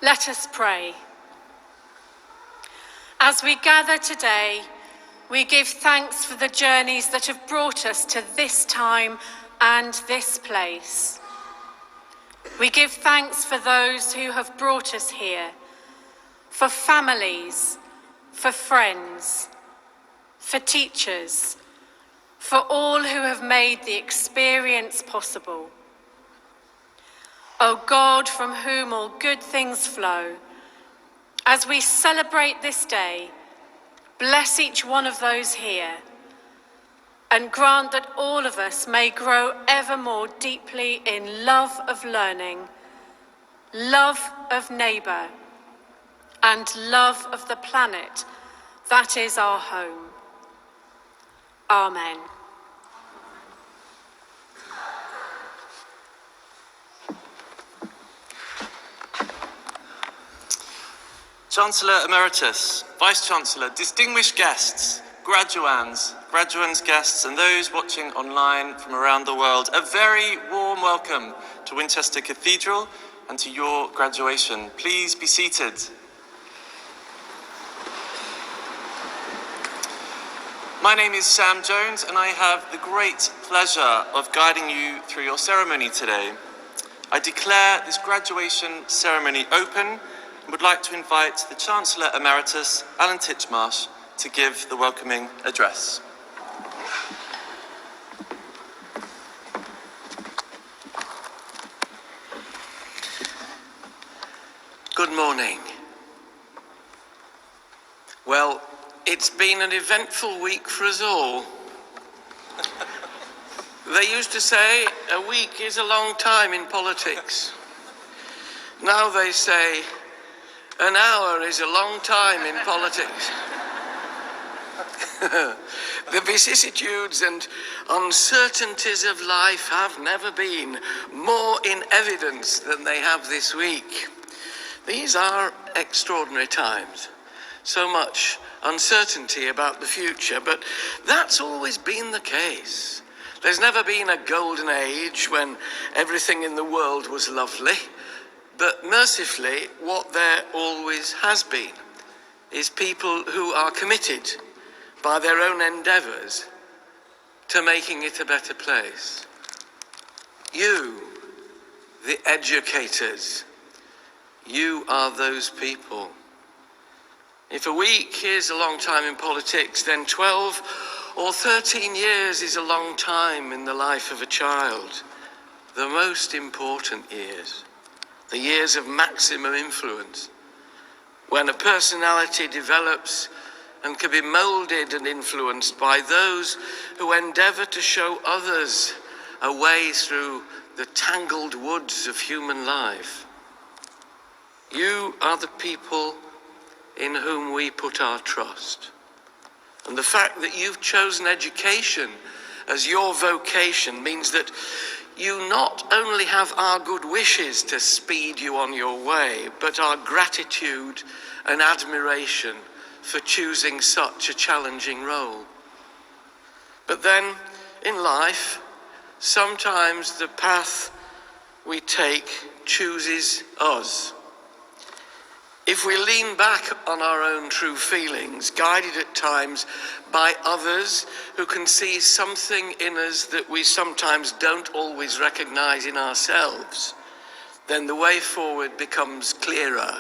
Let us pray. As we gather today, we give thanks for the journeys that have brought us to this time and this place. We give thanks for those who have brought us here, for families, for friends, for teachers, for all who have made the experience possible. O God, from whom all good things flow, as we celebrate this day, bless each one of those here and grant that all of us may grow ever more deeply in love of learning, love of neighbour, and love of the planet that is our home. Amen. Chancellor Emeritus, Vice-Chancellor, distinguished guests, graduands, guests, and those watching online from around the world, a very warm welcome to Winchester Cathedral and to your graduation. Please be seated. My name is Sam Jones, and I have the great pleasure of guiding you through your ceremony today. I declare this graduation ceremony open and would like to invite the Chancellor Emeritus, Alan Titchmarsh, to give the welcoming address. Good morning. Well, it's been an eventful week for us all. They used to say a week is a long time in politics. Now they say an hour is a long time in politics. The vicissitudes and uncertainties of life have never been more in evidence than they have this week. These are extraordinary times. So much uncertainty about the future, but that's always been the case. There's never been a golden age when everything in the world was lovely. But mercifully, what there always has been is people who are committed by their own endeavours to making it a better place. You, the educators, you are those people. If a week is a long time in politics, then 12 or 13 years is a long time in the life of a child. The most important years. The years of maximum influence, when a personality develops and can be moulded and influenced by those who endeavour to show others a way through the tangled woods of human life. You are the people in whom we put our trust. And the fact that you've chosen education as your vocation means that you not only have our good wishes to speed you on your way, but our gratitude and admiration for choosing such a challenging role. But then, in life, sometimes the path we take chooses us. If we lean back on our own true feelings, guided at times by others who can see something in us that we sometimes don't always recognize in ourselves, then the way forward becomes clearer.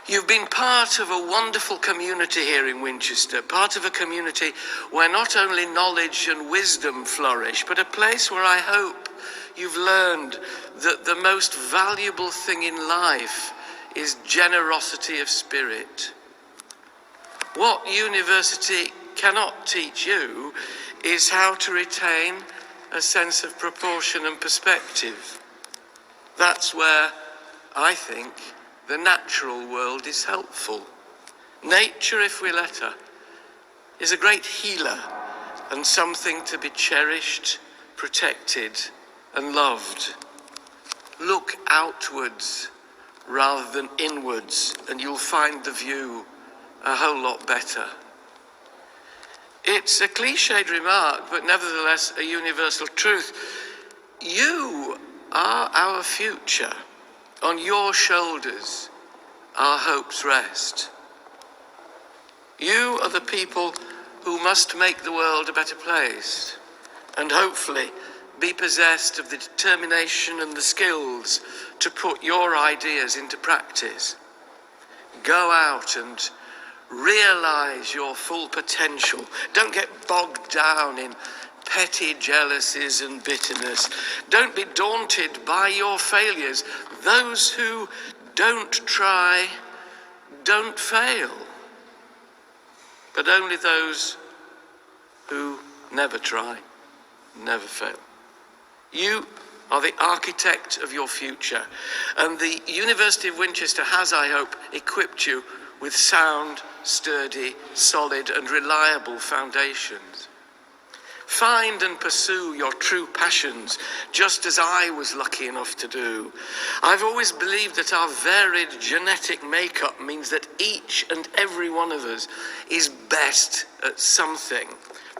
You've been part of a wonderful community here in Winchester, part of a community where not only knowledge and wisdom flourish, but a place where I hope you've learned that the most valuable thing in life is generosity of spirit. What university cannot teach you is how to retain a sense of proportion and perspective. That's where I think the natural world is helpful. Nature, if we let her, is a great healer and something to be cherished, protected, and loved. Look outwards rather than inwards, and you'll find the view a whole lot better. It's a cliched remark, but nevertheless a universal truth. You are our future. On your shoulders our hopes rest. You are the people who must make the world a better place, and hopefully be possessed of the determination and the skills to put your ideas into practice. Go out and realize your full potential. Don't get bogged down in petty jealousies and bitterness. Don't be daunted by your failures. Those who don't try don't fail, but only those who never try never fail. You are the architect of your future, and the University of Winchester has, I hope, equipped you with sound, sturdy, solid and reliable foundations. Find and pursue your true passions, just as I was lucky enough to do. I've always believed that our varied genetic makeup means that each and every one of us is best at something.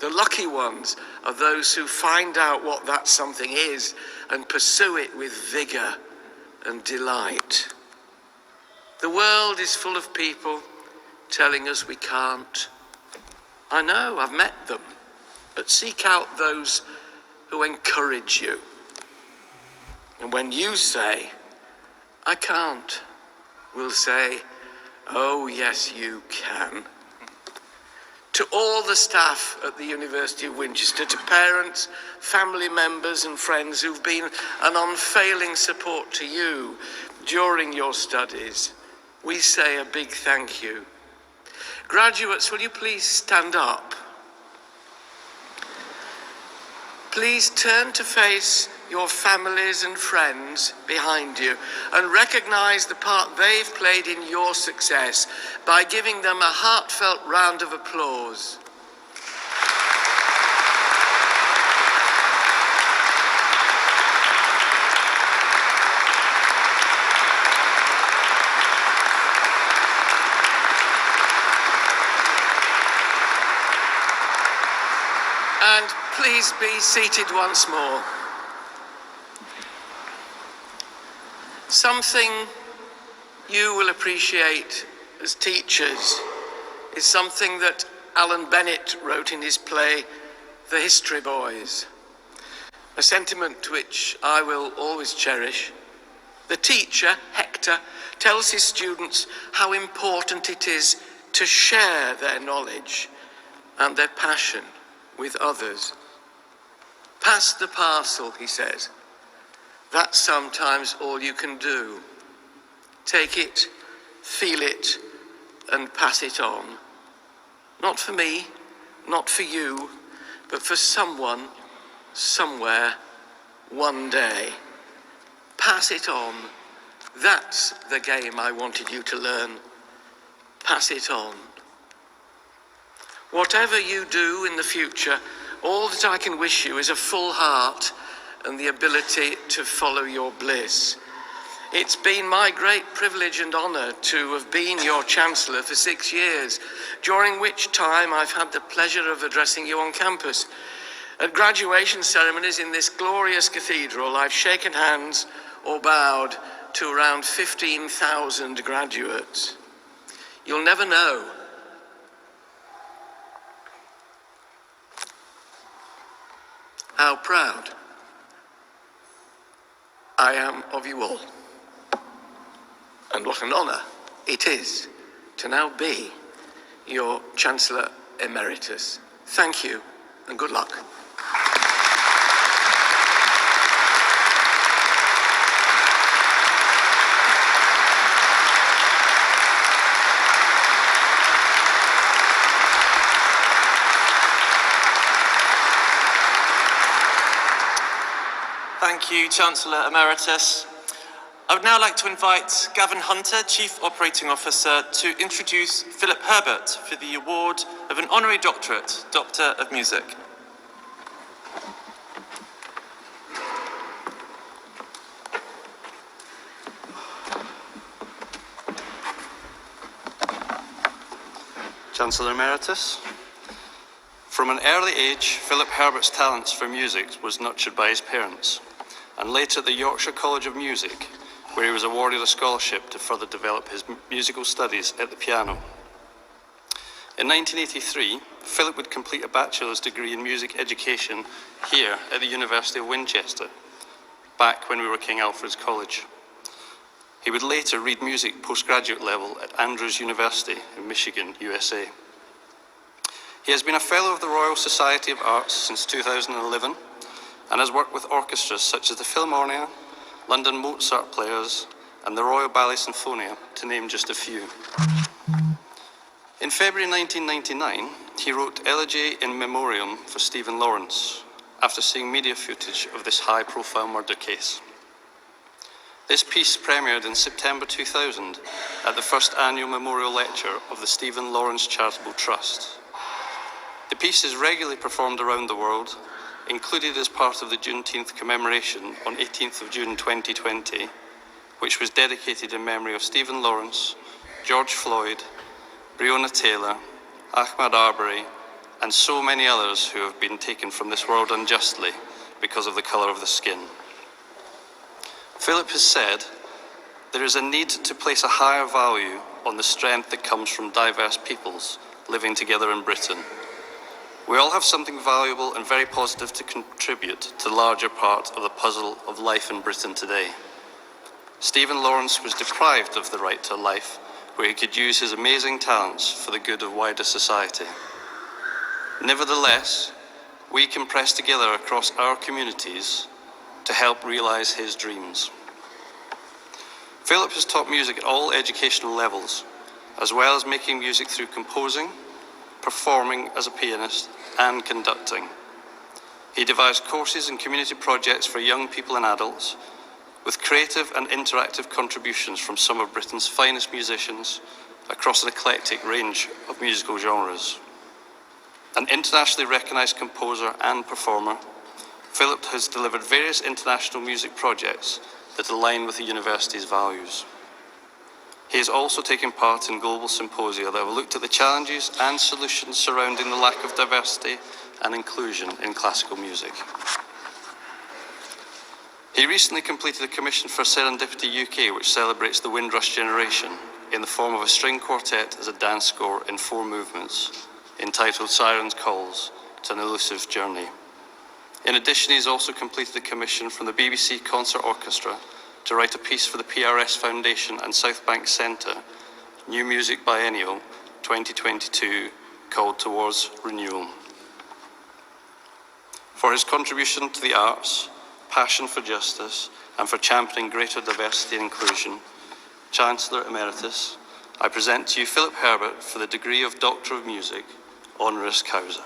The lucky ones are those who find out what that something is and pursue it with vigor and delight. The world is full of people telling us we can't. I know, I've met them. But seek out those who encourage you. And when you say, I can't, we'll say, oh yes you can. To all the staff at the University of Winchester, to parents, family members and friends who've been an unfailing support to you during your studies, we say a big thank you. Graduates, will you please stand up? Please turn to face your families and friends behind you and recognize the part they've played in your success by giving them a heartfelt round of applause. And please be seated once more. Something you will appreciate as teachers is something that Alan Bennett wrote in his play, The History Boys, a sentiment which I will always cherish. The teacher, Hector, tells his students how important it is to share their knowledge and their passion with others. Pass the parcel, he says. That's sometimes all you can do. Take it, feel it, and pass it on. Not for me, not for you, but for someone, somewhere, one day. Pass it on. That's the game I wanted you to learn. Pass it on. Whatever you do in the future, all that I can wish you is a full heart and the ability to follow your bliss. It's been my great privilege and honour to have been your Chancellor for 6 years, during which time I've had the pleasure of addressing you on campus. At graduation ceremonies in this glorious cathedral, I've shaken hands or bowed to around 15,000 graduates. You'll never know how proud I am of you all, and what an honour it is to now be your Chancellor Emeritus. Thank you, and good luck. Thank you, Chancellor Emeritus. I would now like to invite Gavin Hunter, Chief Operating Officer, to introduce Philip Herbert for the award of an honorary doctorate, Doctor of Music. Chancellor Emeritus. From an early age, Philip Herbert's talents for music was nurtured by his parents, and later at the Yorkshire College of Music, where he was awarded a scholarship to further develop his musical studies at the piano. In 1983, Philip would complete a bachelor's degree in music education here at the University of Winchester, back when we were King Alfred's College. He would later read music postgraduate level at Andrews University in Michigan, USA. He has been a Fellow of the Royal Society of Arts since 2011 and has worked with orchestras such as the Philharmonia, London Mozart Players, and the Royal Ballet Sinfonia, to name just a few. In February 1999, he wrote Elegy in Memoriam for Stephen Lawrence, after seeing media footage of this high-profile murder case. This piece premiered in September 2000 at the first annual memorial lecture of the Stephen Lawrence Charitable Trust. The piece is regularly performed around the world, included as part of the Juneteenth commemoration on 18th of June 2020, which was dedicated in memory of Stephen Lawrence, George Floyd, Breonna Taylor, Ahmaud Arbery, and so many others who have been taken from this world unjustly because of the colour of the skin. Philip has said, there is a need to place a higher value on the strength that comes from diverse peoples living together in Britain. We all have something valuable and very positive to contribute to the larger part of the puzzle of life in Britain today. Stephen Lawrence was deprived of the right to a life where he could use his amazing talents for the good of wider society. Nevertheless, we can press together across our communities to help realise his dreams. Philip has taught music at all educational levels, as well as making music through composing, performing as a pianist, and conducting. He devised courses and community projects for young people and adults, with creative and interactive contributions from some of Britain's finest musicians across an eclectic range of musical genres. An internationally recognised composer and performer, Philip has delivered various international music projects that align with the university's values. He has also taken part in global symposia that have looked at the challenges and solutions surrounding the lack of diversity and inclusion in classical music. He recently completed a commission for Serendipity UK, which celebrates the Windrush generation in the form of a string quartet as a dance score in 4 movements, entitled Sirens Calls to an Elusive Journey. In addition, he's also completed a commission from the BBC Concert Orchestra to write a piece for the PRS Foundation and South Bank Centre, New Music Biennial 2022, called Towards Renewal. For his contribution to the arts, passion for justice, and for championing greater diversity and inclusion, Chancellor Emeritus, I present to you Philip Herbert for the degree of Doctor of Music, honoris causa.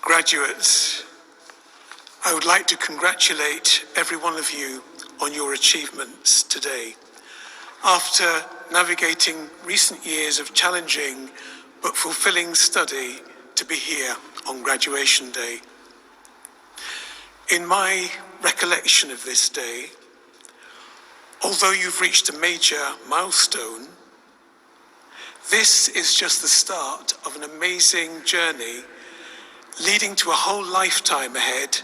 Graduates, I would like to congratulate every one of you on your achievements today. After navigating recent years of challenging but fulfilling study to be here on graduation day. In my recollection of this day, although you've reached a major milestone, this is just the start of an amazing journey leading to a whole lifetime ahead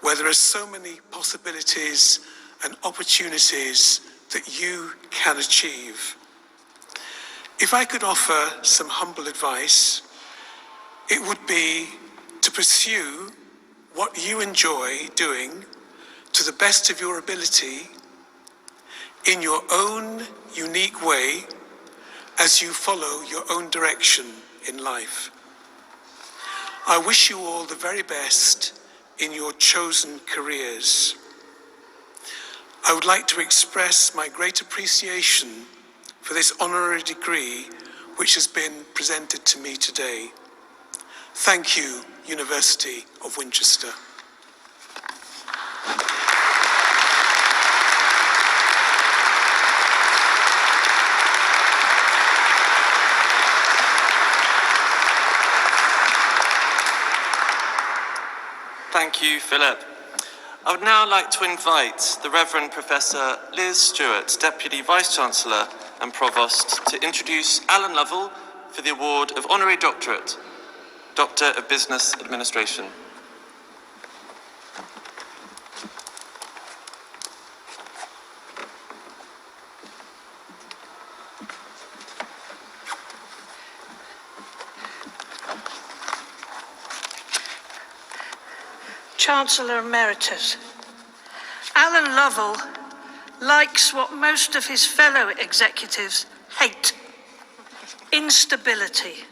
where there are so many possibilities and opportunities that you can achieve. If I could offer some humble advice, it would be to pursue what you enjoy doing to the best of your ability in your own unique way as you follow your own direction in life. I wish you all the very best in your chosen careers. I would like to express my great appreciation for this honorary degree which has been presented to me today. Thank you, University of Winchester. Thank you, Philip. I would now like to invite the Reverend Professor Liz Stewart, Deputy Vice-Chancellor and Provost, to introduce Alan Lovell for the award of Honorary Doctorate, Doctor of Business Administration. Chancellor Emeritus, Alan Lovell likes what most of his fellow executives hate: instability.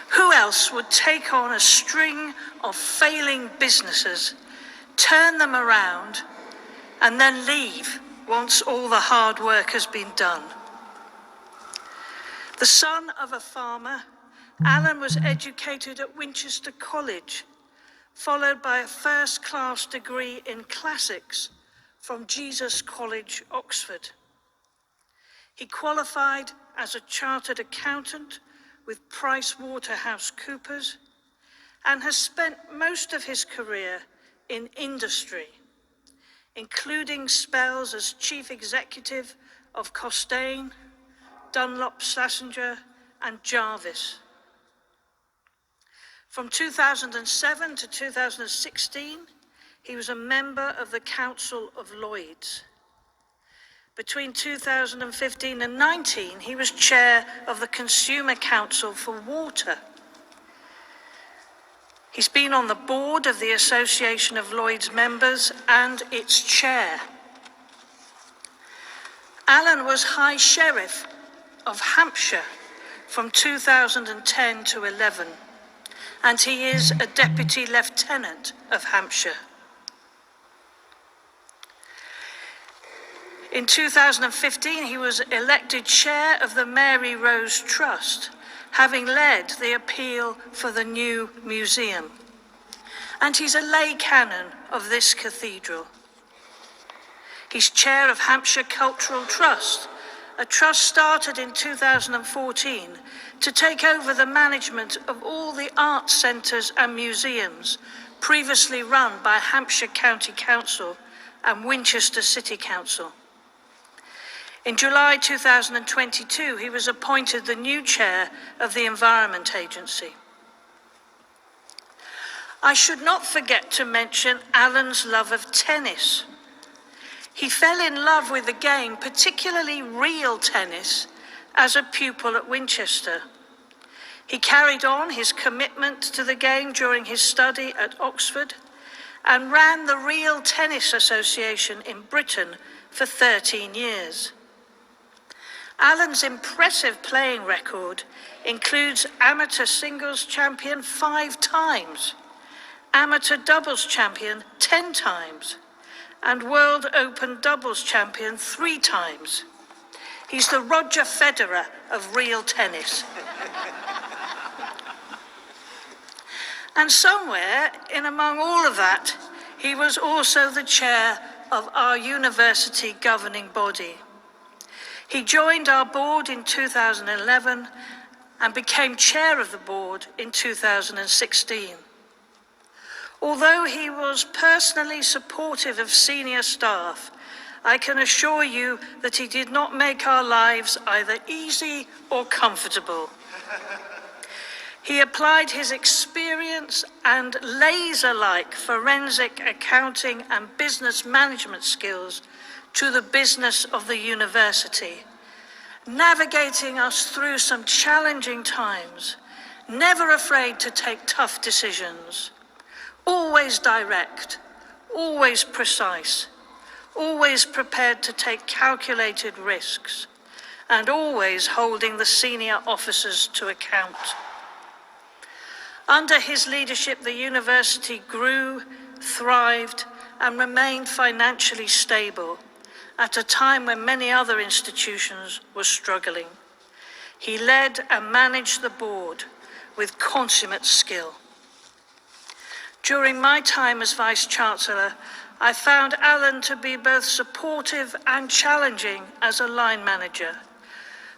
Who else would take on a string of failing businesses, turn them around, and then leave once all the hard work has been done? The son of a farmer, Alan was educated at Winchester College, followed by a first-class degree in classics from Jesus College, Oxford. He qualified as a chartered accountant with PricewaterhouseCoopers and has spent most of his career in industry, including spells as chief executive of Costain, Dunlop Sassenger, and Jarvis. From 2007 to 2016, he was a member of the Council of Lloyds. Between 2015 and 19, he was chair of the Consumer Council for Water. He's been on the board of the Association of Lloyds Members and its chair. Alan was High Sheriff of Hampshire from 2010 to 11. And he is a Deputy Lieutenant of Hampshire. In 2015, he was elected chair of the Mary Rose Trust, having led the appeal for the new museum. And he's a lay canon of this cathedral. He's chair of Hampshire Cultural Trust, a trust started in 2014 to take over the management of all the art centres and museums previously run by Hampshire County Council and Winchester City Council. In July 2022, he was appointed the new chair of the Environment Agency. I should not forget to mention Alan's love of tennis. He fell in love with the game, particularly real tennis, as a pupil at Winchester. He carried on his commitment to the game during his study at Oxford and ran the Real Tennis Association in Britain for 13 years. Alan's impressive playing record includes amateur singles champion 5 times, amateur doubles champion 10 times, and World Open doubles champion 3 times. He's the Roger Federer of real tennis. And somewhere in among all of that, he was also the chair of our university governing body. He joined our board in 2011 and became chair of the board in 2016. Although he was personally supportive of senior staff, I can assure you that he did not make our lives either easy or comfortable. He applied his experience and laser-like forensic accounting and business management skills to the business of the university, navigating us through some challenging times, never afraid to take tough decisions, always direct, always precise, always prepared to take calculated risks, and always holding the senior officers to account. Under his leadership, the university grew, thrived, and remained financially stable at a time when many other institutions were struggling. He led and managed the board with consummate skill. During my time as Vice-Chancellor, I found Alan to be both supportive and challenging as a line manager,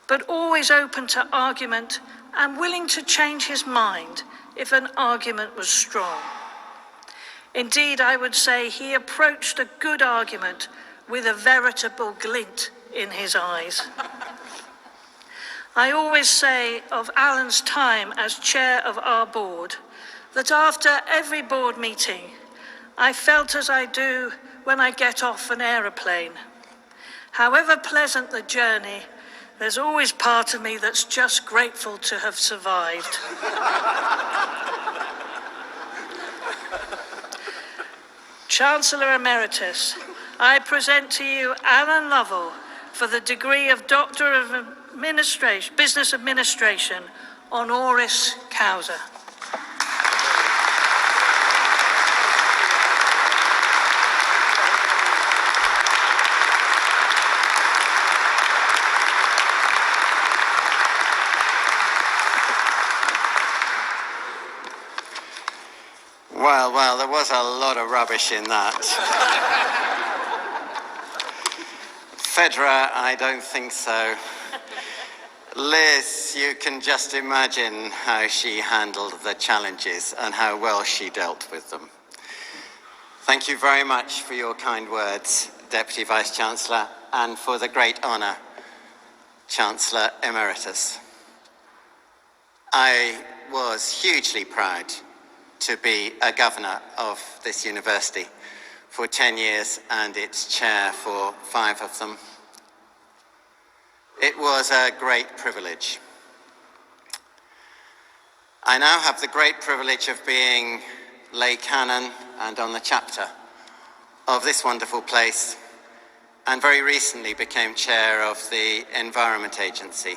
but always open to argument and willing to change his mind if an argument was strong. Indeed, I would say he approached a good argument with a veritable glint in his eyes. I always say of Alan's time as chair of our board that after every board meeting, I felt as I do when I get off an aeroplane. However pleasant the journey, there's always part of me that's just grateful to have survived. Chancellor Emeritus, I present to you Alan Lovell for the degree of Doctor of Business Administration, honoris causa. Well, there was a lot of rubbish in that. Federer, I don't think so. Liz, you can just imagine how she handled the challenges and how well she dealt with them. Thank you very much for your kind words, Deputy Vice-Chancellor, and for the great honour, Chancellor Emeritus. I was hugely proud to be a governor of this university for 10 years and its chair for 5 of them. It was a great privilege. I now have the great privilege of being lay canon and on the chapter of this wonderful place, and very recently became chair of the Environment Agency.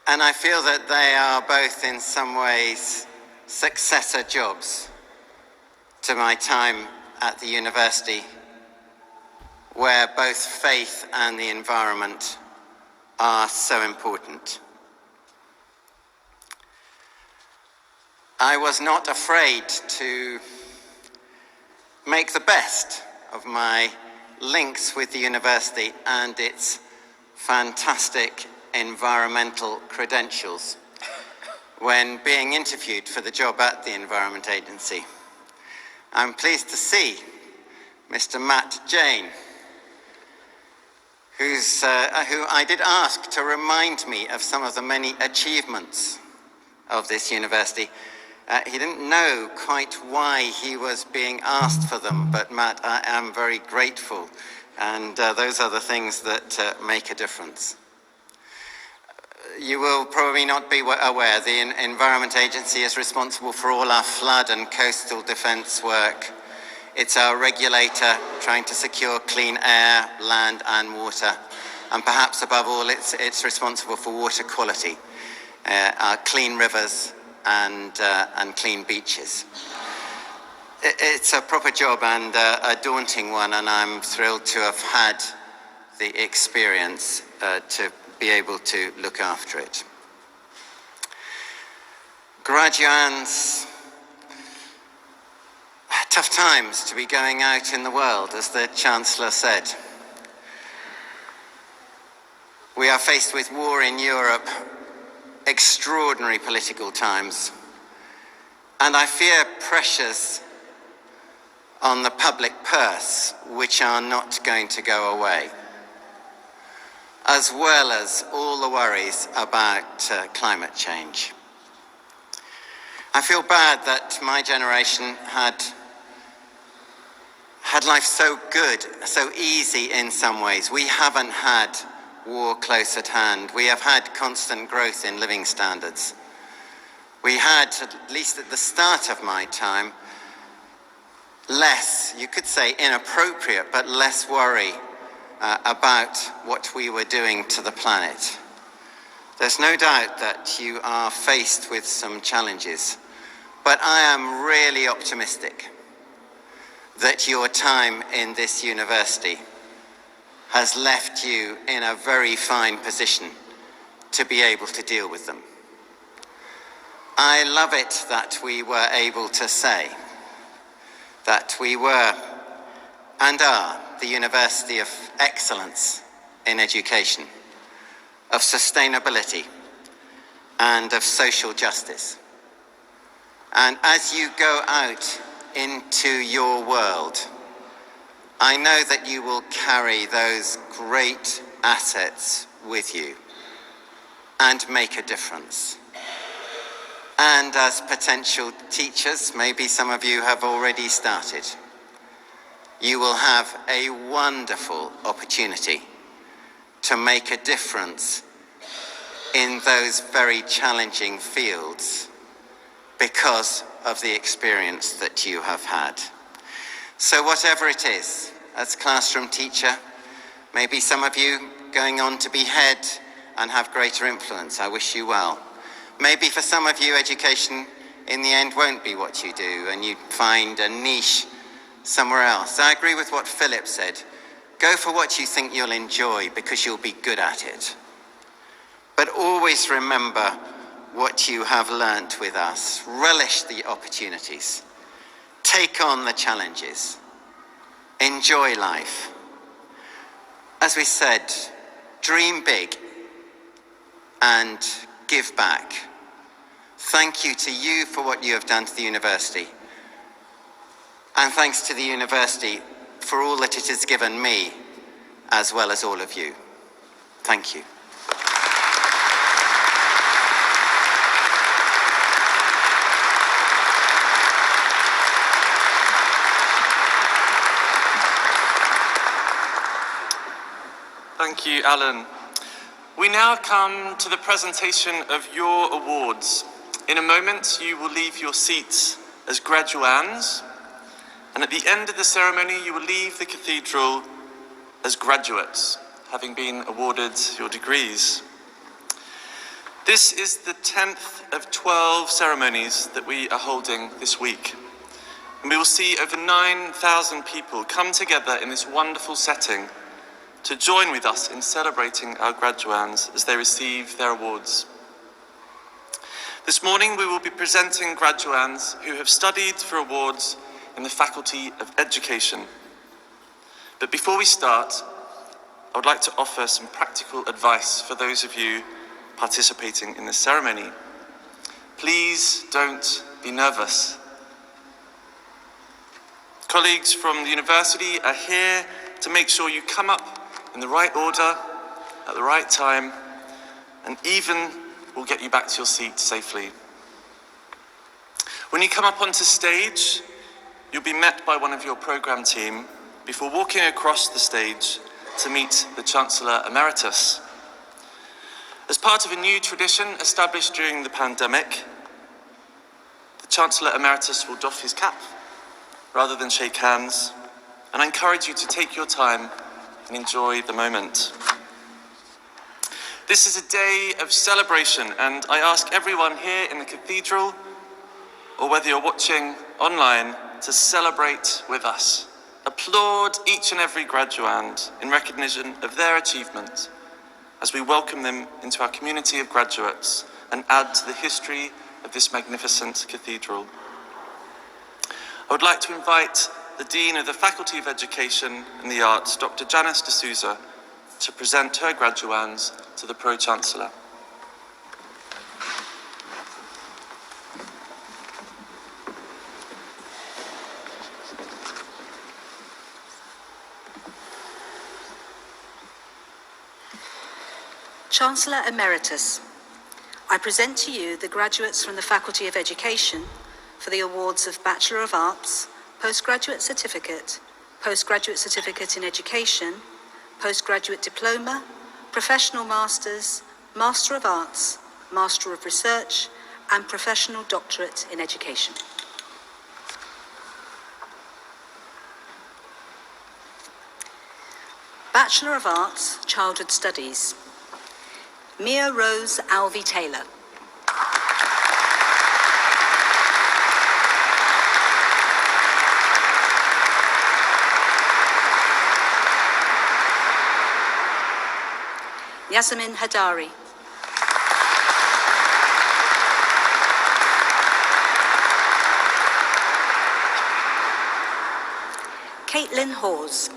And I feel that they are both in some ways successor jobs to my time at the university, where both faith and the environment are so important. I was not afraid to make the best of my links with the university and its fantastic environmental credentials when being interviewed for the job at the Environment Agency. I'm pleased to see Mr. Matt Jane, who I did ask to remind me of some of the many achievements of this university. He didn't know quite why he was being asked for them, but Matt, I am very grateful, and those are the things that make a difference. You will probably not be aware, the Environment Agency is responsible for all our flood and coastal defence work. It's our regulator trying to secure clean air, land and water. And perhaps above all, it's responsible for water quality, our clean rivers and clean beaches. It's a proper job and a daunting one, and I'm thrilled to have had the experience to be able to look after it. Graduands, tough times to be going out in the world, as the Chancellor said. We are faced with war in Europe, extraordinary political times, and I fear pressures on the public purse which are not going to go away, as well as all the worries about climate change. I feel bad that my generation had life so good, so easy in some ways. We haven't had war close at hand. We have had constant growth in living standards. We had, at least at the start of my time, less, you could say inappropriate, but less worry about what we were doing to the planet. There's no doubt that you are faced with some challenges, but I am really optimistic that your time in this university has left you in a very fine position to be able to deal with them. I love it that we were able to say that we were and are the University of Excellence in Education, of Sustainability, and of Social Justice. And as you go out into your world, I know that you will carry those great assets with you and make a difference. And as potential teachers, maybe some of you have already started, you will have a wonderful opportunity to make a difference in those very challenging fields because of the experience that you have had. So whatever it is, as classroom teacher, maybe some of you going on to be head and have greater influence, I wish you well. Maybe for some of you, education in the end won't be what you do and you find a niche somewhere else. I agree with what Philip said. Go for what you think you'll enjoy because you'll be good at it. But always remember what you have learnt with us. Relish the opportunities. Take on the challenges. Enjoy life. As we said, dream big and give back. Thank you to you for what you have done to the university. And thanks to the university for all that it has given me, as well as all of you. Thank you. Thank you, Alan. We now come to the presentation of your awards. In a moment, you will leave your seats as graduands, and at the end of the ceremony, you will leave the cathedral as graduates, having been awarded your degrees. This is the 10th of 12 ceremonies that we are holding this week. And we will see over 9,000 people come together in this wonderful setting to join with us in celebrating our graduands as they receive their awards. This morning we will be presenting graduands who have studied for awards in the Faculty of Education. But before we start, I would like to offer some practical advice for those of you participating in this ceremony. Please don't be nervous. Colleagues from the university are here to make sure you come up in the right order, at the right time, and even will get you back to your seat safely. When you come up onto stage, you'll be met by one of your programme team before walking across the stage to meet the Chancellor Emeritus. As part of a new tradition established during the pandemic, the Chancellor Emeritus will doff his cap rather than shake hands, and I encourage you to take your time and enjoy the moment. This is a day of celebration, and I ask everyone here in the cathedral, or whether you're watching online, to celebrate with us. Applaud each and every graduand in recognition of their achievement as we welcome them into our community of graduates and add to the history of this magnificent cathedral. I would like to invite the Dean of the Faculty of Education and the Arts, Dr. Janice de Souza, to present her graduands to the Pro-Chancellor. Chancellor Emeritus, I present to you the graduates from the Faculty of Education for the awards of Bachelor of Arts, Postgraduate Certificate in Education, Postgraduate Diploma, Professional Masters, Master of Arts, Master of Research, and Professional Doctorate in Education. Bachelor of Arts, Childhood Studies, Mia Rose Alvey Taylor. Yasemin Hadari. Caitlin Hawes.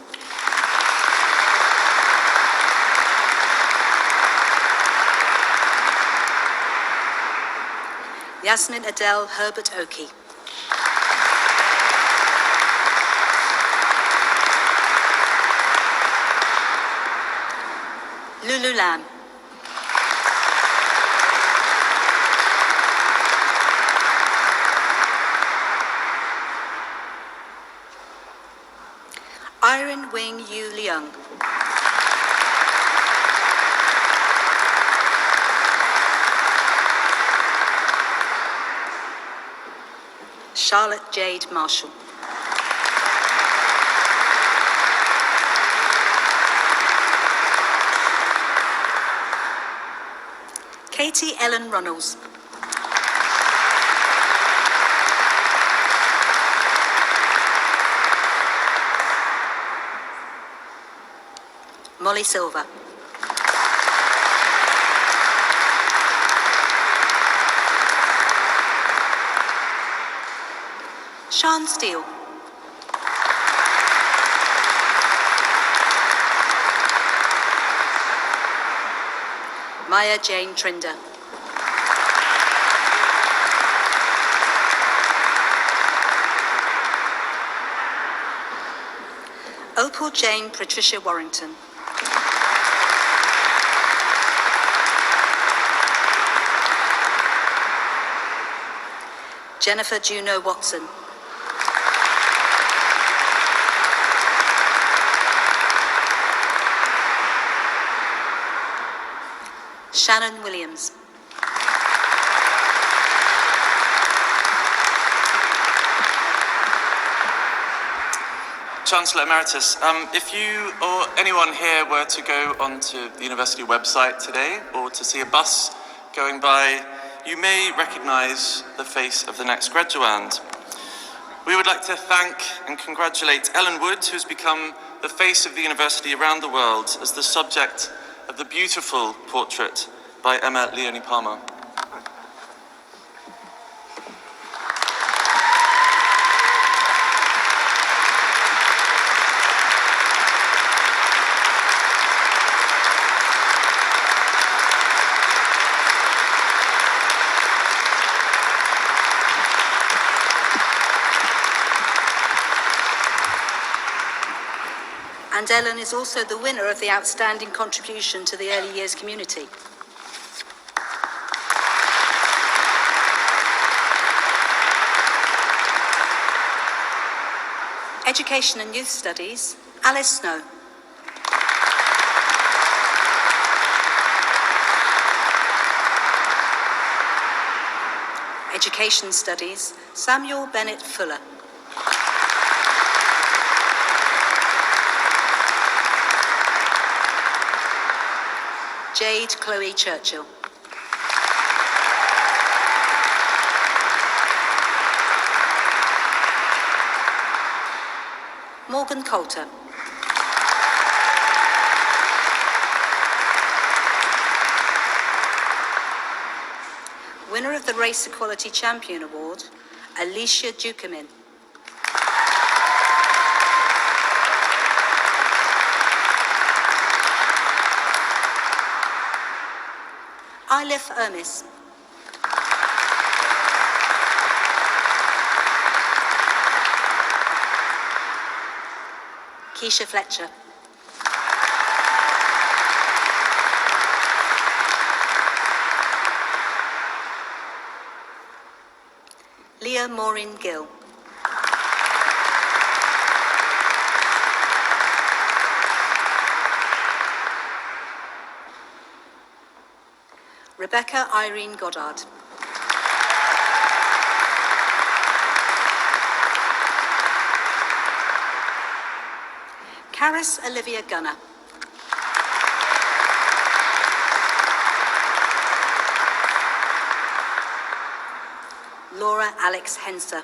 Yasmin Adele Herbert Oakey. Lulu Lamb. Iron Wing Yu Leung. Charlotte Jade Marshall. Katie Ellen Runnels. Molly Silver. Sean Steele. Maya Jane Trinder. Opal Jane Patricia Warrington. Jennifer Juno Watson. Shannon Williams. Chancellor Emeritus, if you or anyone here were to go onto the university website today or to see a bus going by, you may recognise the face of the next graduand. We would like to thank and congratulate Ellen Wood, who's become the face of the university around the world as the subject of the beautiful portrait by Emma Leonie Palmer. And Ellen is also the winner of the Outstanding Contribution to the Early Years Community. Education and Youth Studies, Alice Snow. Education Studies, Samuel Bennett Fuller. Jade Chloe Churchill. Morgan Coulter. Winner of the Race Equality Champion Award, Alicia Dukemin. Ilif Ermis. Keisha Fletcher. Leah Maureen Gill. Rebecca Irene Goddard. Caris Olivia Gunner. Laura Alex Henser.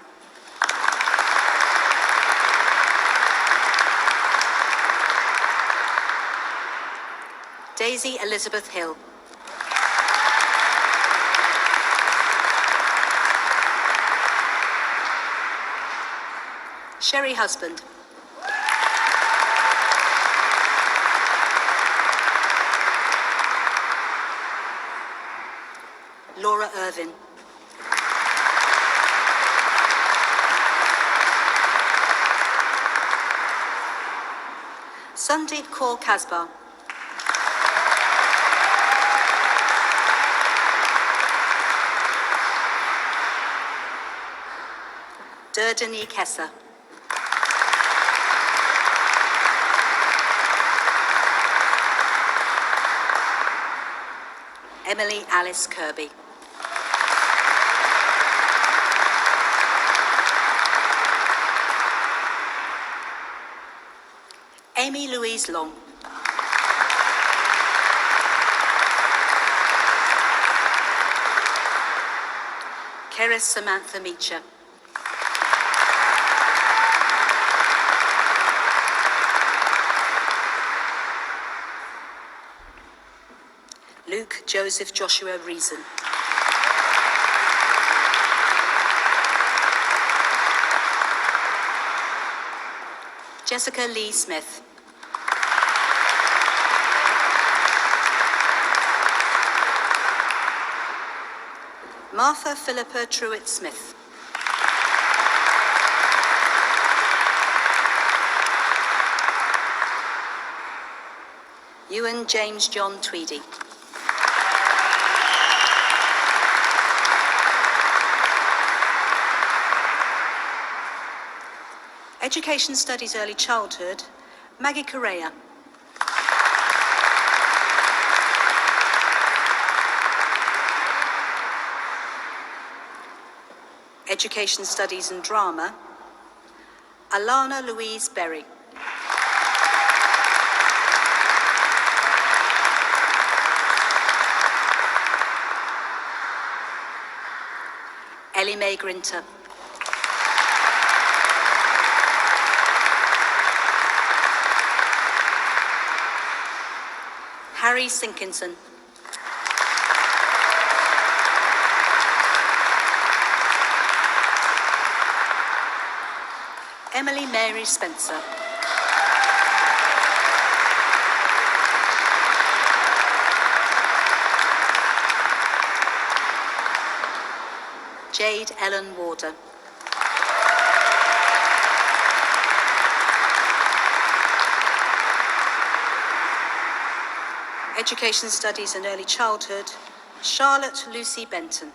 Daisy Elizabeth Hill. Sherry Husband. Laura Irvin. Sundeep Kaur Kasbah. Durdani Kessa. Emily Alice Kirby. Amy Louise Long. Keris Samantha Meacher. Luke Joseph Joshua Reason. Jessica Lee Smith. Martha Philippa Truitt Smith. Ewan James John Tweedy. Education Studies Early Childhood, Maggie Correa. Education Studies and Drama, Alana Louise Berry. Ellie Mae Grinter. Harry Sinkinson. Emily Mary Spencer. Jade Ellen Warder. Education Studies and Early Childhood, Charlotte Lucy Benton.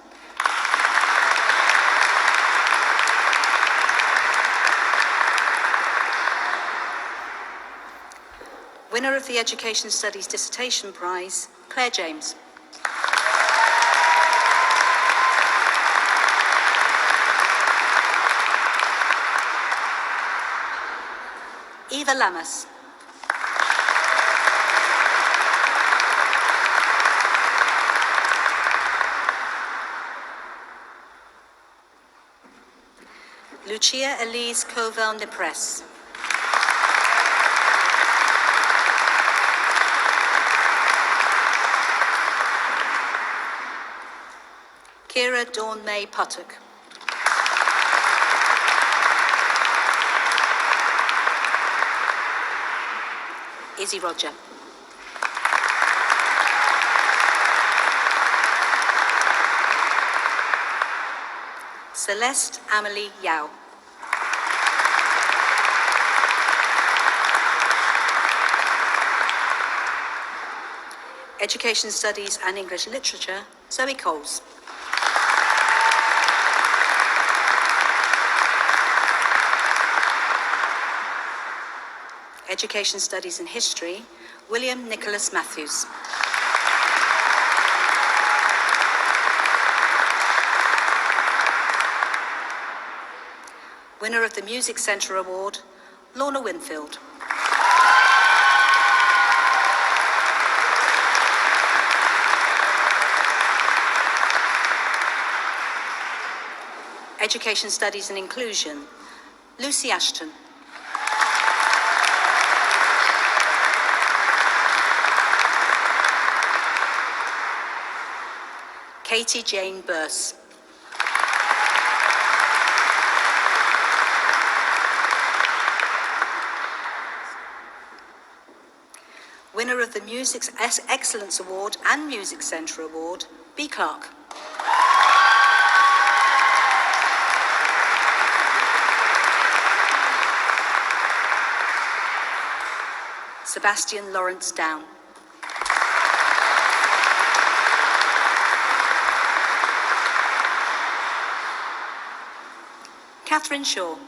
Winner of the Education Studies Dissertation Prize, Claire James. Eva Lamas. Lucia Elise Covell-Nipres. Kira Dawn May Puttock. Izzy Roger. Celeste Amelie Yao. Education Studies and English Literature, Zoe Coles. Education Studies and History, William Nicholas Matthews. Winner of the Music Centre Award, Lorna Winfield. Education Studies and Inclusion, Lucy Ashton. Katie Jane Burse. Winner of the Music Excellence Award and Music Centre Award, B. Clark. Sebastian Lawrence Down. Catherine Shaw.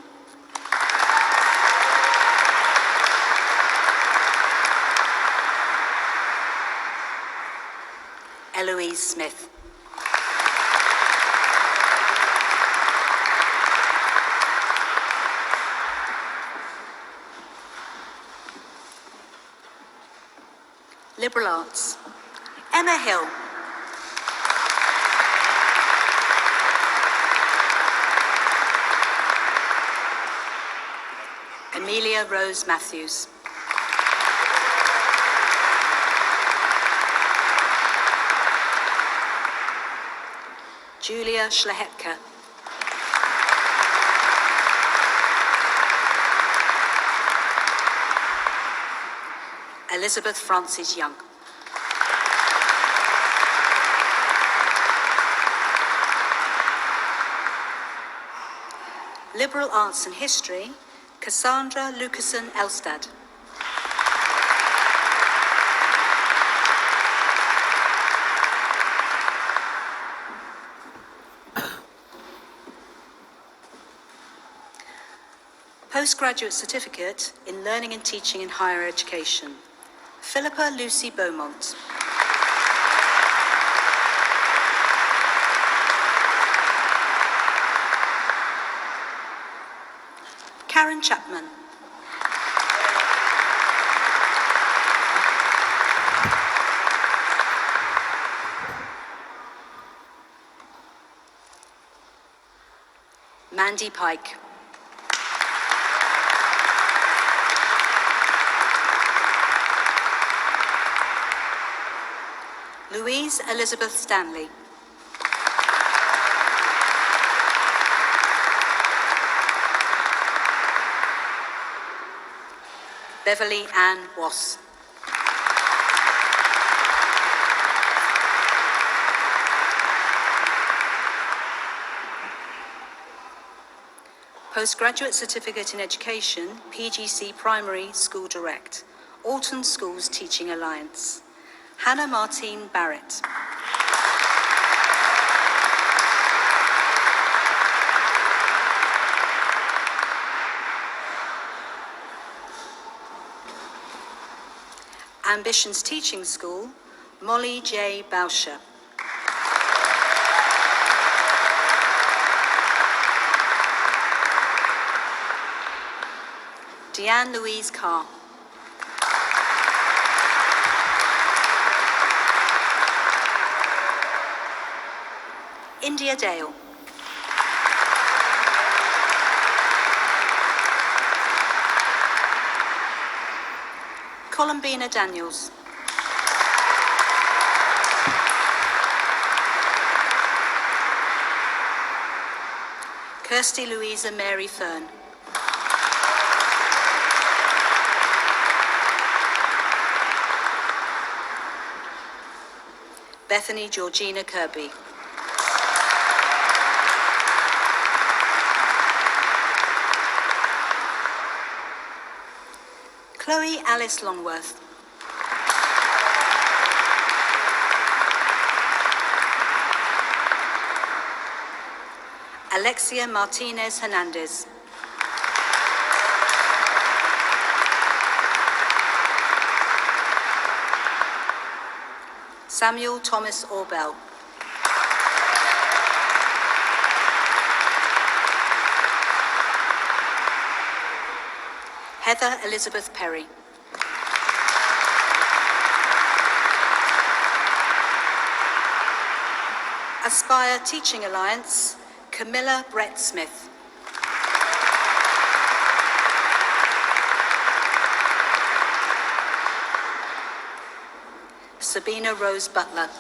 Eloise Smith. Liberal Arts. Emma Hill. Amelia Rose Matthews. Julia Schlehetka. Elizabeth Francis Young. Liberal Arts and History, Cassandra Lucasen Elstad. Postgraduate Certificate in Learning and Teaching in Higher Education, Philippa Lucy Beaumont. Karen Chapman. Mandy Pike. Louise Elizabeth Stanley. Beverly Ann Wass. Postgraduate Certificate in Education, PGC Primary School Direct, Alton Schools Teaching Alliance, Hannah Martine Barrett. Ambitions Teaching School, Molly J. Bauscher. Deanne Louise Carr. India Dale. Columbina Daniels. Kirsty Louisa Mary Fern. Bethany Georgina Kirby. Chloe Alice Longworth. Alexia Martinez Hernandez. Samuel Thomas Orbell. Heather Elizabeth Perry. Aspire Teaching Alliance, Camilla Brett Smith. Sabina Rose Butler.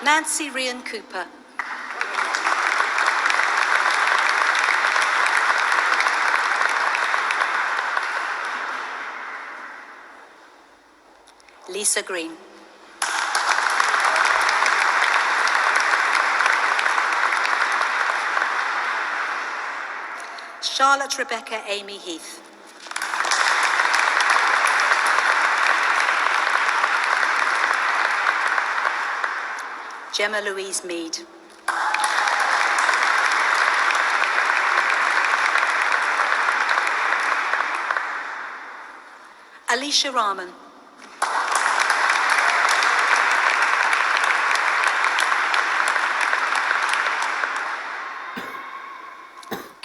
Nancy Ryan Cooper. Lisa Green. Charlotte Rebecca Amy Heath. Gemma Louise Mead. Alicia Rahman.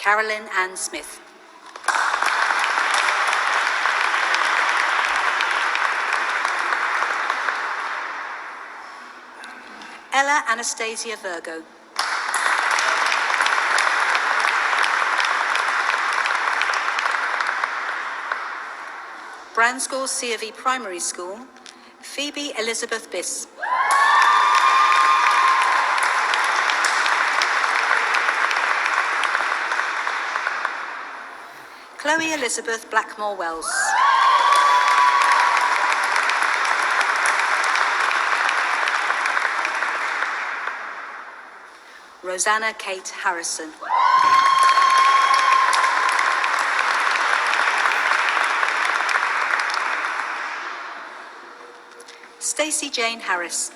Carolyn Ann Smith. Ella Anastasia Virgo. Branscore C of E Primary School, Phoebe Elizabeth Biss. Chloe Elizabeth Blackmore Wells. Rosanna Kate Harrison. Stacey Jane Harris.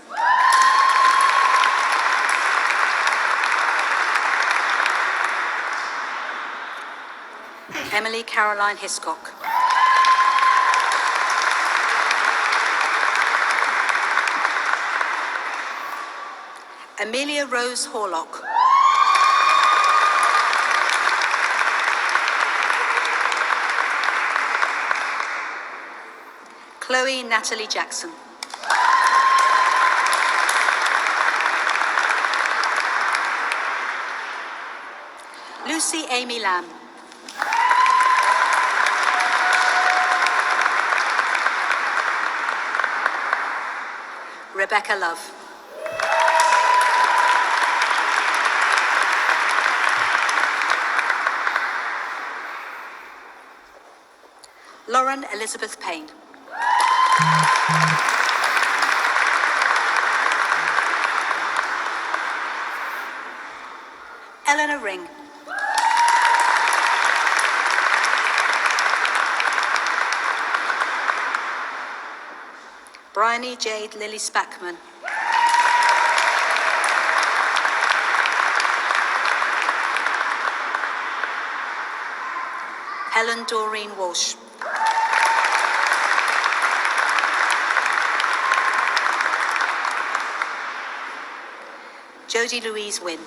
Emily Caroline Hiscock. Amelia Rose Horlock. Chloe Natalie Jackson. Lucy Amy Lamb. Rebecca Love. Lauren Elizabeth Payne. Eleanor Ring. Bryony Jade Lily Spackman. Helen Doreen Walsh. Jodie Louise Wynn.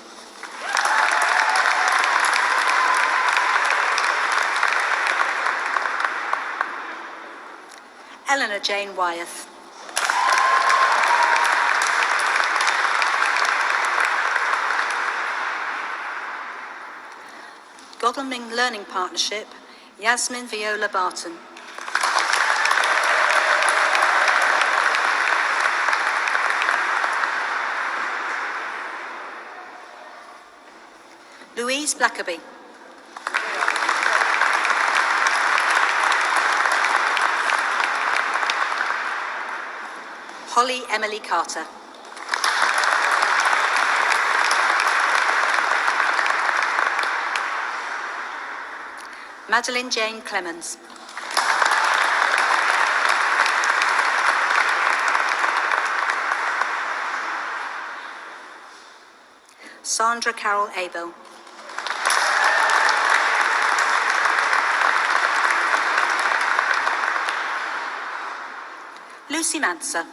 Eleanor Jane Wyeth. Godalming Learning Partnership, Yasmin Viola Barton. Louise Blackerby. Holly Emily Carter. Madeline Jane Clemens. Sandra Carol Abel. Lucy Manser.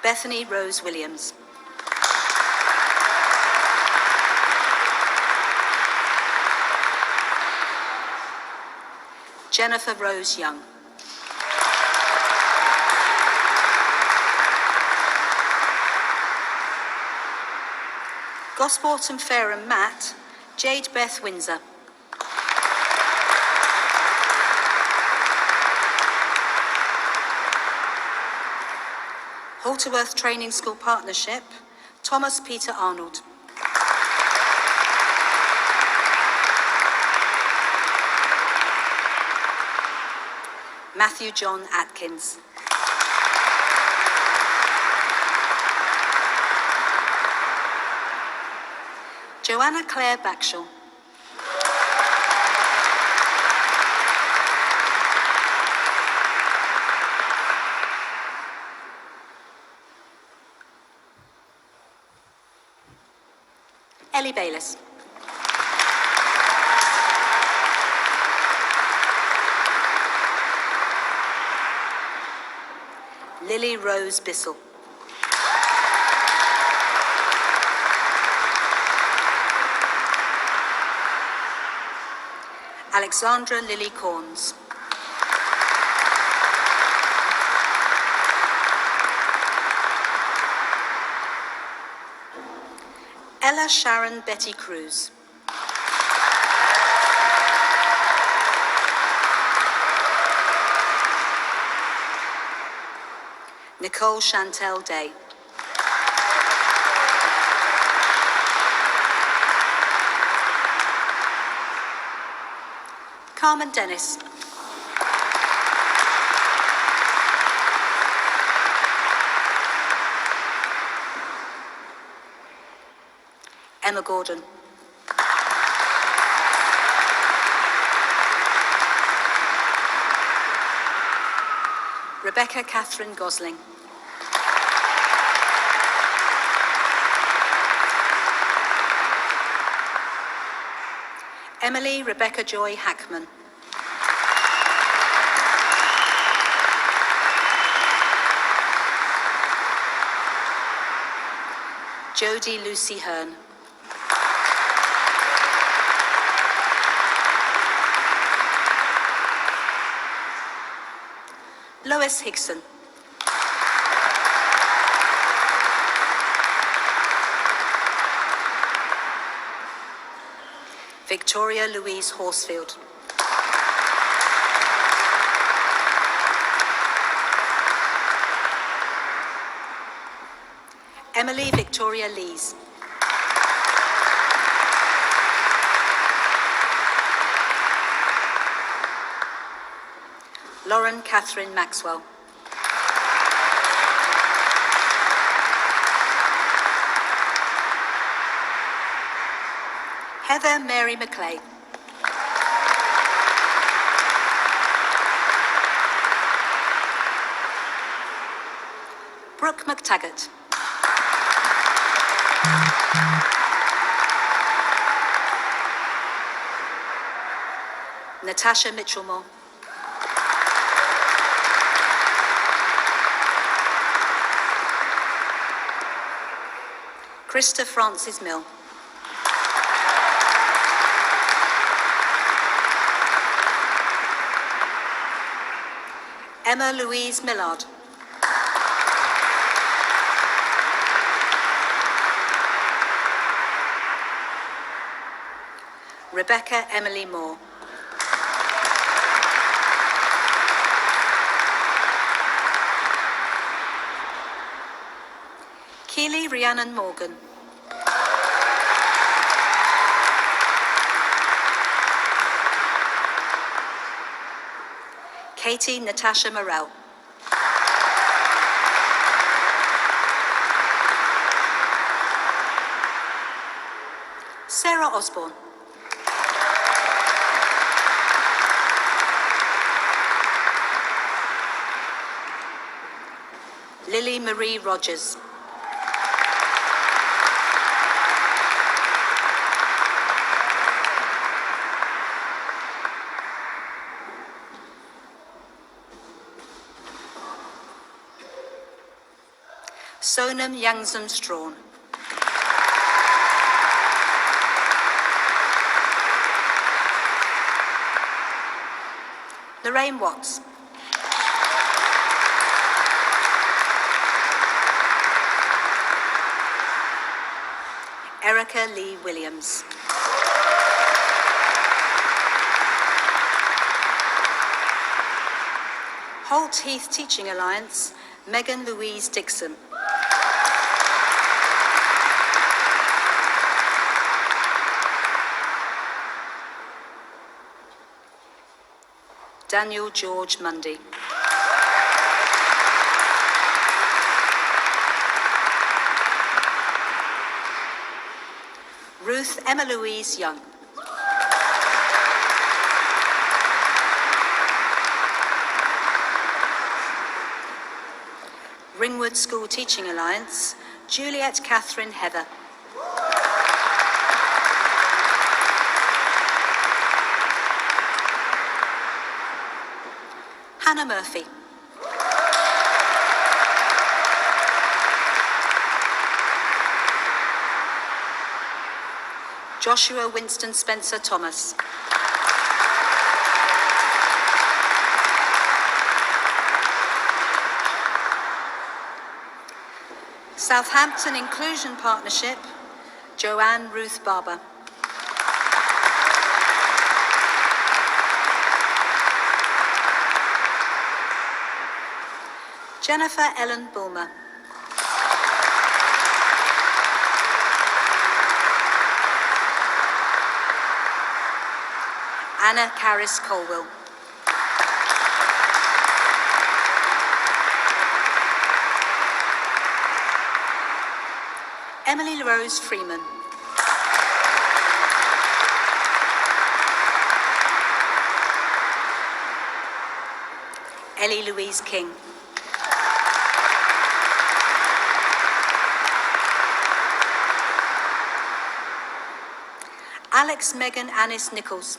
Bethany Rose Williams. Jennifer Rose Young. Gosport Fairham Matt, Jade Beth Windsor. Halterworth Training School Partnership, Thomas Peter Arnold. Matthew John Atkins. Joanna Claire Backshall. Ellie Bayliss. Lily Rose Bissell. Alexandra Lily Corns. Ella Sharon Betty Cruz. Nicole Chantel Day. Carmen Dennis. Emma Gordon. Rebecca Catherine Gosling. Emily Rebecca Joy Hackman. Jodie Lucy Hearn. Lois Hickson. Victoria Louise Horsfield. Emily Victoria Lees. Lauren Catherine Maxwell. Heather Mary McClay. Brooke McTaggart. Natasha Mitchellmore. Krista Francis Mill. Emma Louise Millard. Rebecca Emily Moore. Keely Rhiannon Morgan. Katie Natasha Morell. Sarah Osborne. Lily Marie Rogers. Sonam Yangzum Strawn. Lorraine Watts. Erica Lee Williams. Holt Heath Teaching Alliance, Megan Louise Dixon. Daniel George Mundy. Ruth Emma Louise Young. Ringwood School Teaching Alliance, Juliet Catherine Heather. Hannah Murphy. Joshua Winston Spencer Thomas. Southampton Inclusion Partnership, Joanne Ruth Barber. Jennifer Ellen Bulmer. Anna Caris Colwell. Emily Rose Freeman. Ellie Louise King. Alex Megan Annis Nichols.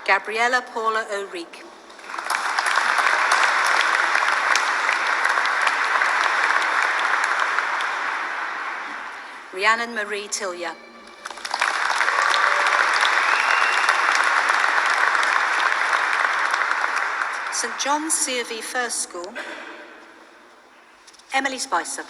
Gabriella Paula O'Reek. Rhiannon Marie Tillier. St John's COV First School, Emily Spicer.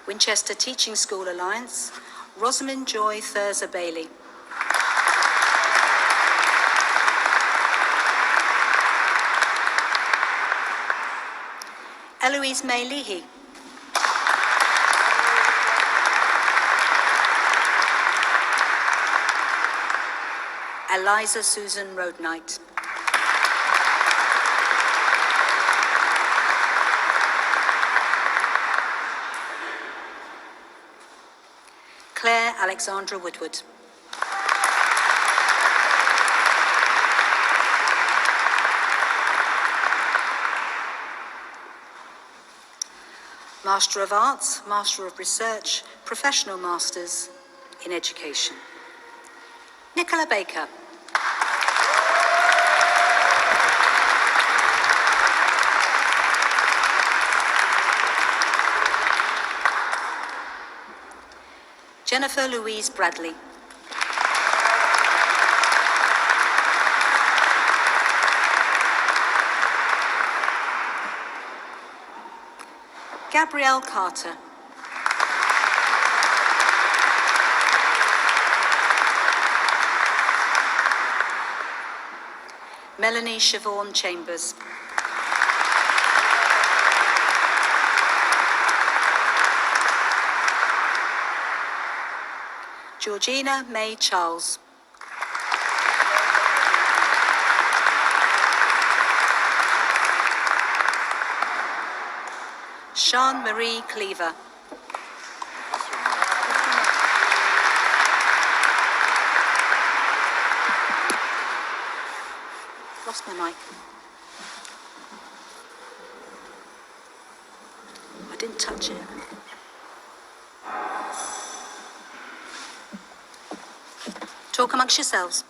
Winchester Teaching School Alliance, Rosamond Joy Thurza Bailey. Eloise May Leahy. Eliza Susan Roadnight. Claire Alexandra Woodward. Master of Arts, Master of Research, Professional Masters in Education. Nicola Baker. Jennifer Louise Bradley. Gabrielle Carter. Melanie Siobhan Chambers. Georgina May Charles. Sean Marie Cleaver. Lost my mic. I didn't touch it. Talk amongst yourselves.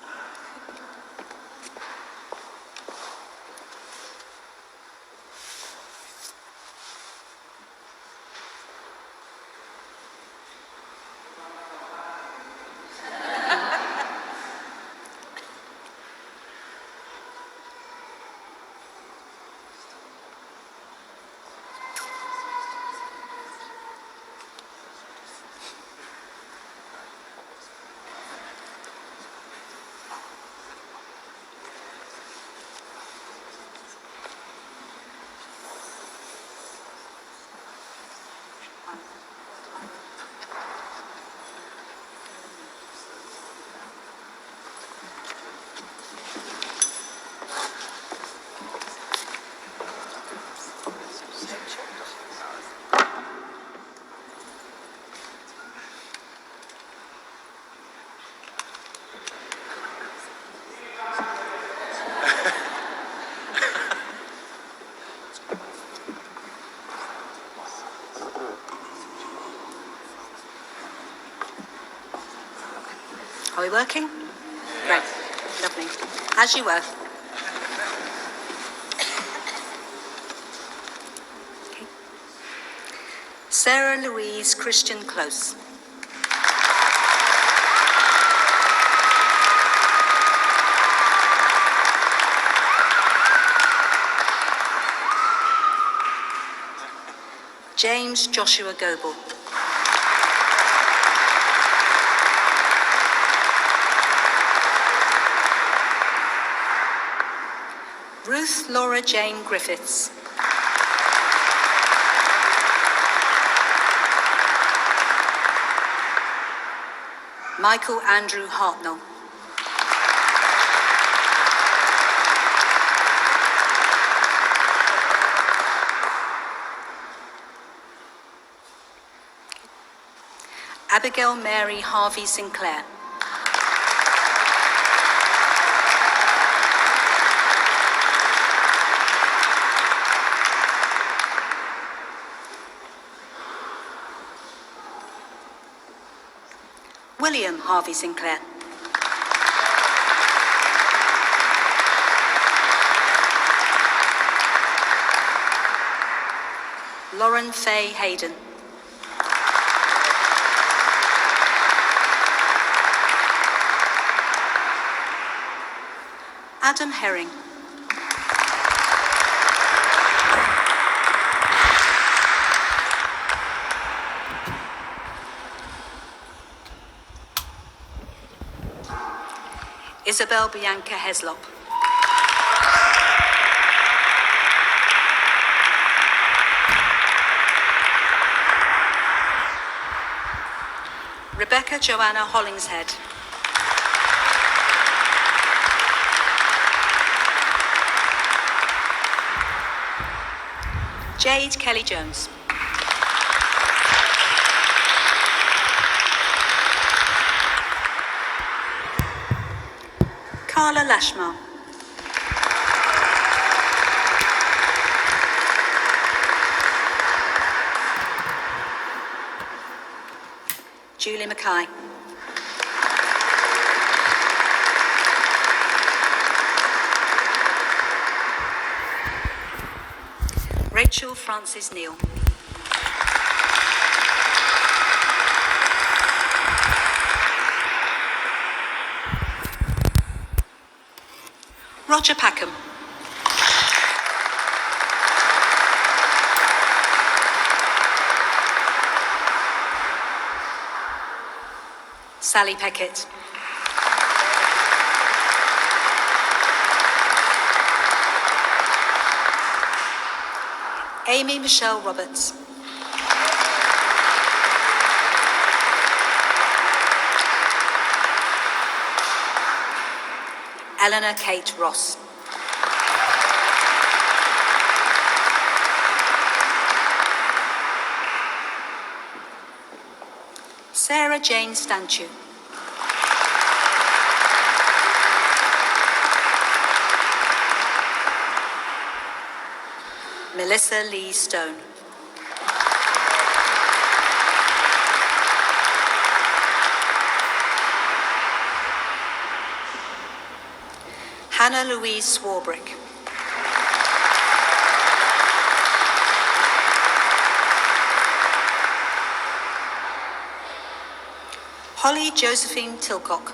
Are we working? Great. Lovely. As you were. Okay. Sarah Louise Christian Close. James Joshua Goebel. Ruth Laura Jane Griffiths. Michael Andrew Hartnell. Abigail Mary Harvey Sinclair. William Harvey Sinclair. Lauren Faye Hayden. Adam Herring. Isabel Bianca Heslop. Rebecca Joanna Hollingshead. Jade Kelly Jones. Carla Lashmar. Julie Mackay. Rachel Francis Neal. Roger Packham. Sally Peckett. Amy Michelle Roberts. Eleanor Kate Ross. Sarah Jane Stanchu. Melissa Lee Stone. Hannah Louise Swarbrick. Holly Josephine Tilcock.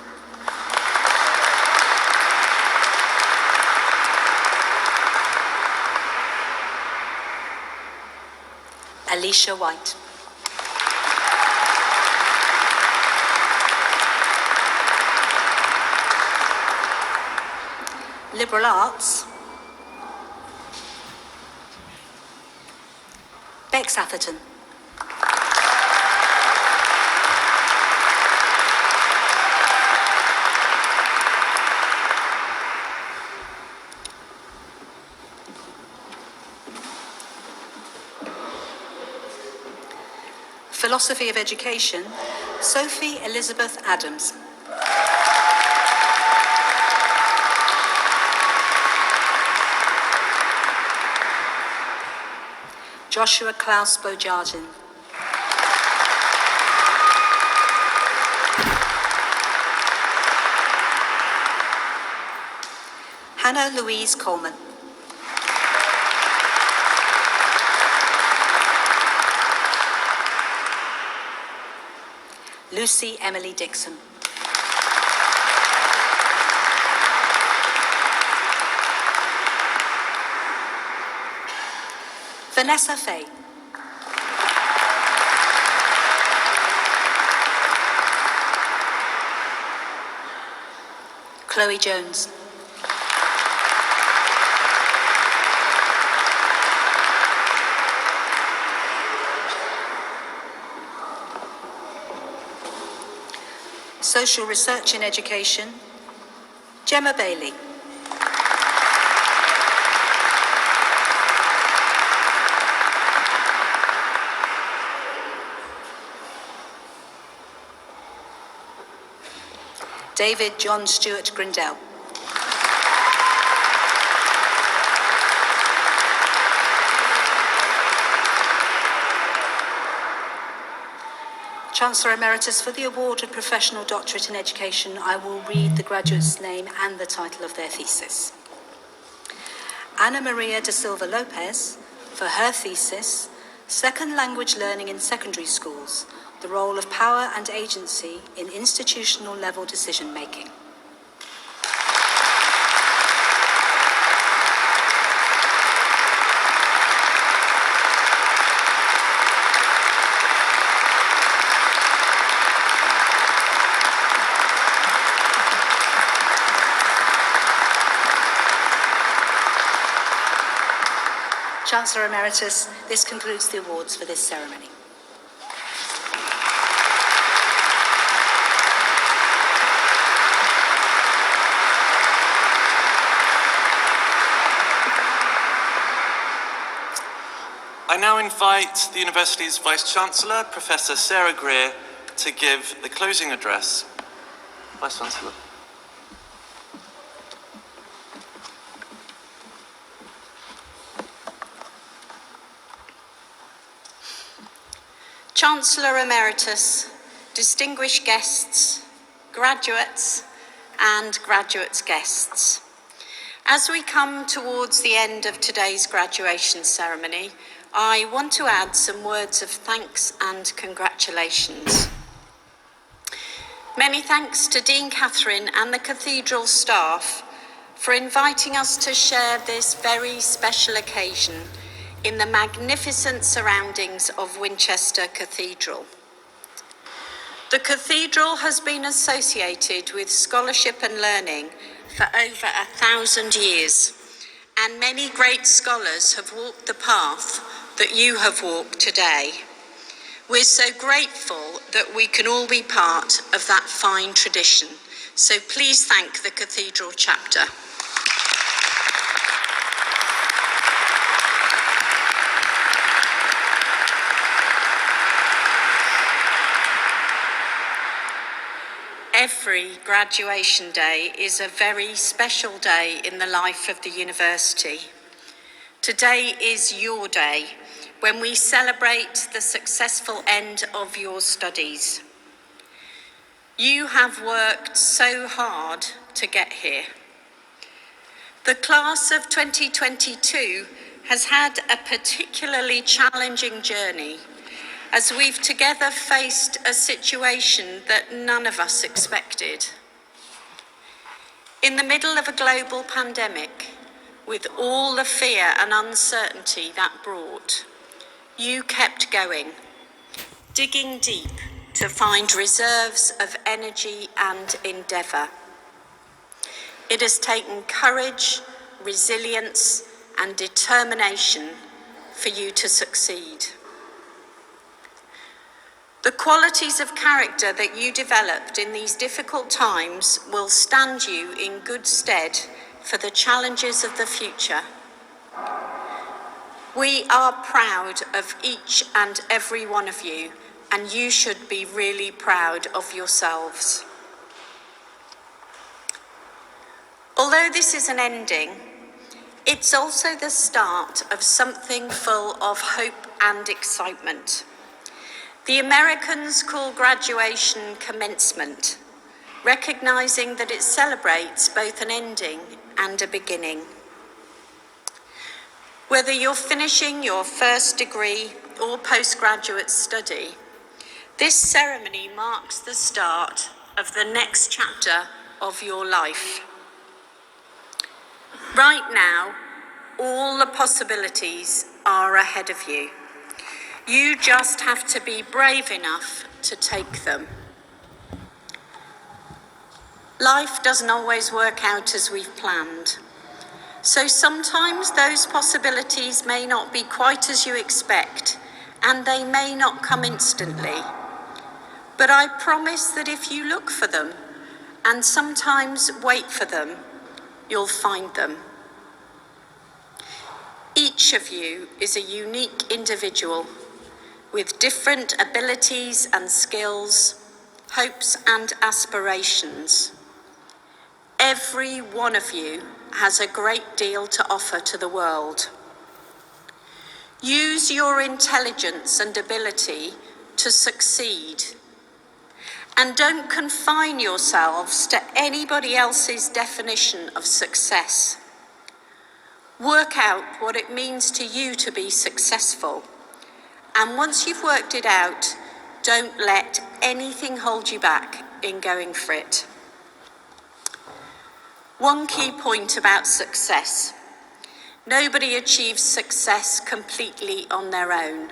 Alicia White. Liberal Arts. Bex Atherton. Philosophy of Education, Sophie Elizabeth Adams. Joshua Klaus Bojardin. Hannah Louise Coleman. Lucy Emily Dixon. Vanessa Fay. Chloe Jones. Social Research in Education, Gemma Bailey. David John Stewart Grindell. Chancellor Emeritus, for the awarded Professional Doctorate in Education, I will read the graduate's name and the title of their thesis. Ana Maria da Silva Lopez, for her thesis, Second Language Learning in Secondary Schools, the Role of Power and Agency in Institutional Level Decision Making. Chancellor Emeritus, this concludes the awards for this ceremony. I now invite the University's Vice-Chancellor, Professor Sarah Greer, to give the closing address. Vice-Chancellor. Chancellor Emeritus, distinguished guests, graduates and graduates' guests. As we come towards the end of today's graduation ceremony, I want to add some words of thanks and congratulations. Many thanks to Dean Catherine and the Cathedral staff for inviting us to share this very special occasion in the magnificent surroundings of Winchester Cathedral. The Cathedral has been associated with scholarship and learning for over 1,000 years, and many great scholars have walked the path that you have walked today. We're so grateful that we can all be part of that fine tradition. So please thank the Cathedral chapter. Every graduation day is a very special day in the life of the university. Today is your day when we celebrate the successful end of your studies. You have worked so hard to get here. The class of 2022 has had a particularly challenging journey as we've together faced a situation that none of us expected. In the middle of a global pandemic, with all the fear and uncertainty that brought, you kept going, digging deep to find reserves of energy and endeavour. It has taken courage, resilience, and determination for you to succeed. The qualities of character that you developed in these difficult times will stand you in good stead for the challenges of the future. We are proud of each and every one of you, and you should be really proud of yourselves. Although this is an ending, it's also the start of something full of hope and excitement. The Americans call graduation commencement, recognising that it celebrates both an ending and a beginning. Whether you're finishing your first degree or postgraduate study, this ceremony marks the start of the next chapter of your life. Right now, all the possibilities are ahead of you. You just have to be brave enough to take them. Life doesn't always work out as we've planned. So sometimes those possibilities may not be quite as you expect, and they may not come instantly. But I promise that if you look for them, and sometimes wait for them, you'll find them. Each of you is a unique individual with different abilities and skills, hopes and aspirations. Every one of you has a great deal to offer to the world. Use your intelligence and ability to succeed. And don't confine yourselves to anybody else's definition of success. Work out what it means to you to be successful. And once you've worked it out, don't let anything hold you back in going for it. One key point about success: nobody achieves success completely on their own.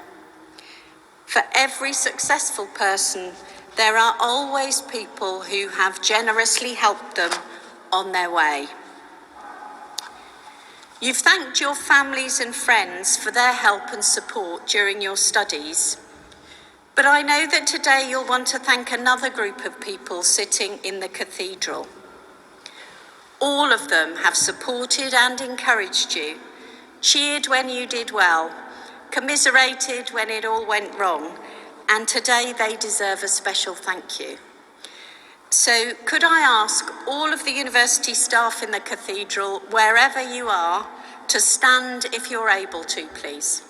For every successful person, there are always people who have generously helped them on their way. You've thanked your families and friends for their help and support during your studies. But I know that today you'll want to thank another group of people sitting in the cathedral. All of them have supported and encouraged you, cheered when you did well, commiserated when it all went wrong, and today they deserve a special thank you. So could I ask all of the university staff in the cathedral, wherever you are, to stand if you're able to, please.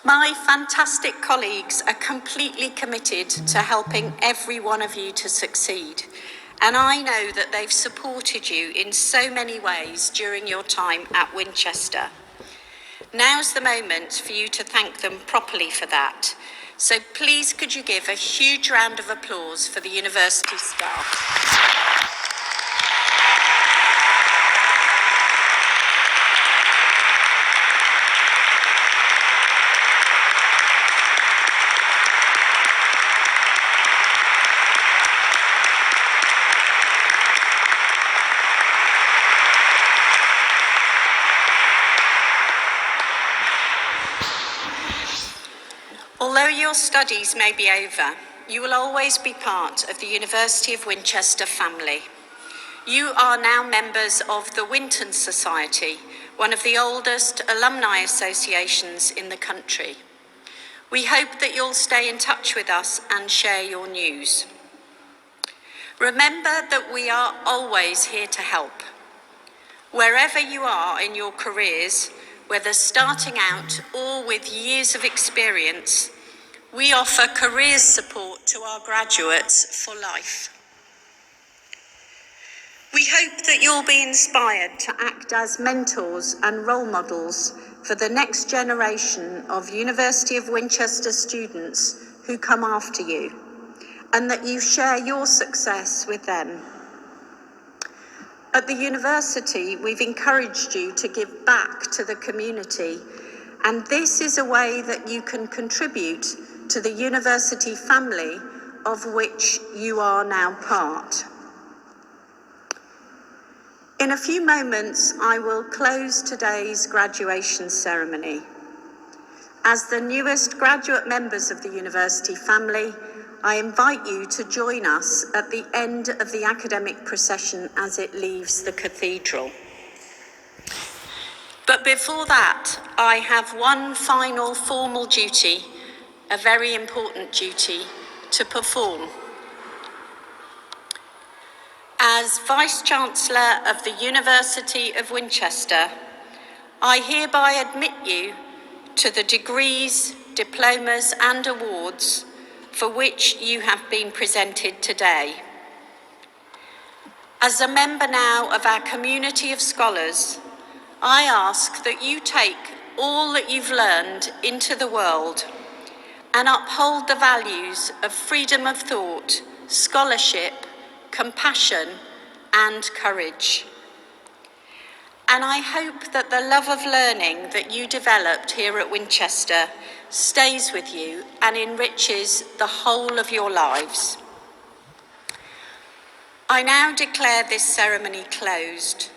My fantastic colleagues are completely committed to helping every one of you to succeed. And I know that they've supported you in so many ways during your time at Winchester. Now's the moment for you to thank them properly for that. So please could you give a huge round of applause for the university staff. Although your studies may be over, you will always be part of the University of Winchester family. You are now members of the Winton Society, one of the oldest alumni associations in the country. We hope that you'll stay in touch with us and share your news. Remember that we are always here to help. Wherever you are in your careers, whether starting out or with years of experience, we offer careers support to our graduates for life. We hope that you'll be inspired to act as mentors and role models for the next generation of University of Winchester students who come after you, and that you share your success with them. At the university, we've encouraged you to give back to the community, and this is a way that you can contribute to the university family of which you are now part. In a few moments, I will close today's graduation ceremony. As the newest graduate members of the university family, I invite you to join us at the end of the academic procession as it leaves the cathedral. But before that, I have one final formal duty, a very important duty, to perform. As Vice-Chancellor of the University of Winchester, I hereby admit you to the degrees, diplomas and awards for which you have been presented today. As a member now of our community of scholars, I ask that you take all that you've learned into the world and uphold the values of freedom of thought, scholarship, compassion and courage. And I hope that the love of learning that you developed here at Winchester stays with you and enriches the whole of your lives. I now declare this ceremony closed.